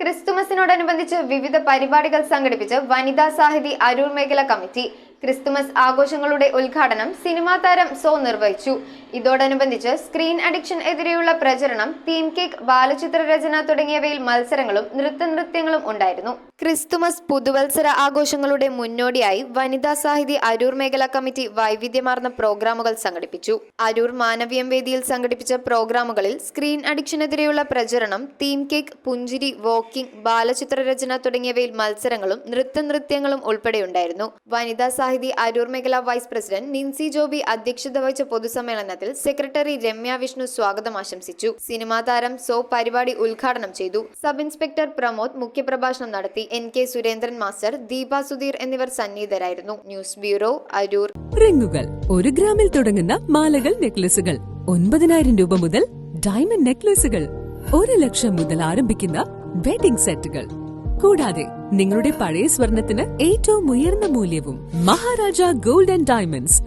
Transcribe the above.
ക്രിസ്തുമസിനോടനുബന്ധിച്ച് വിവിധ പരിപാടികൾ സംഘടിപ്പിച്ച് വനിതാ സാഹിതി അരൂർ മേഖല കമ്മിറ്റി ക്രിസ്തുമസ് ആഘോഷങ്ങളുടെ ഉദ്ഘാടനം സിനിമാ താരം സോ നിർവഹിച്ചു. ഇതോടനുബന്ധിച്ച് സ്ക്രീൻ അഡിക്ഷൻ എതിരെയുള്ള പ്രചരണം, തീം കേക്ക്, ബാലചിത്ര രചന തുടങ്ങിയവയിൽ മത്സരങ്ങളും നൃത്യങ്ങളും ഉണ്ടായിരുന്നു. ക്രിസ്തുമസ് പുതുവത്സര ആഘോഷങ്ങളുടെ മുന്നോടിയായി വനിതാ സാഹിതി അരൂർ മേഖല കമ്മിറ്റി വൈവിധ്യമാർന്ന പ്രോഗ്രാമുകൾ സംഘടിപ്പിച്ചു. അരൂർ മാനവീയം വേദിയിൽ സംഘടിപ്പിച്ച പ്രോഗ്രാമുകളിൽ സ്ക്രീൻ അഡിക്ഷനെതിരെയുള്ള പ്രചരണം, തീം കേക്ക്, പുഞ്ചിരി, വോക്കിംഗ്, ബാലചിത്ര രചന തുടങ്ങിയവയിൽ മത്സരങ്ങളും നൃത്യങ്ങളും ഉൾപ്പെടെയുണ്ടായിരുന്നു. വനിതാ സാഹിതി അരൂർ മേഖല വൈസ് പ്രസിഡന്റ് നിൻസി ജോബി അധ്യക്ഷത വഹിച്ച പൊതുസമ്മേളനത്തിൽ സെക്രട്ടറി രമ്യ വിഷ്ണു സ്വാഗതം ആശംസിച്ചു. സിനിമാ താരം സോ പരിപാടി ഉദ്ഘാടനം ചെയ്തു. സബ് ഇൻസ്പെക്ടർ പ്രമോദ് മുഖ്യപ്രഭാഷണം നടത്തി. NK സുരേന്ദ്രൻ മാസ്റ്റർ, ദീപ സുധീർ എന്നിവർ സന്നിഹിതരായിരുന്നു. News bureau, Aroor. റിങ്ങുകൾ 1 ഗ്രാമിൽ തുടങ്ങുന്ന മാലകൾ, നെക്ലസുകൾ 9,000 രൂപ മുതൽ ഡയമണ്ട് നെക്ലസുകൾ 1 ലക്ഷം മുതൽ ആരംഭിക്കുന്ന വെഡിംഗ് സെറ്റുകൾ, കൂടാതെ നിങ്ങളുടെ പഴയ സ്വർണത്തിന് ഏറ്റവും ഉയർന്ന മൂല്യവും. Maharaja gold and diamonds,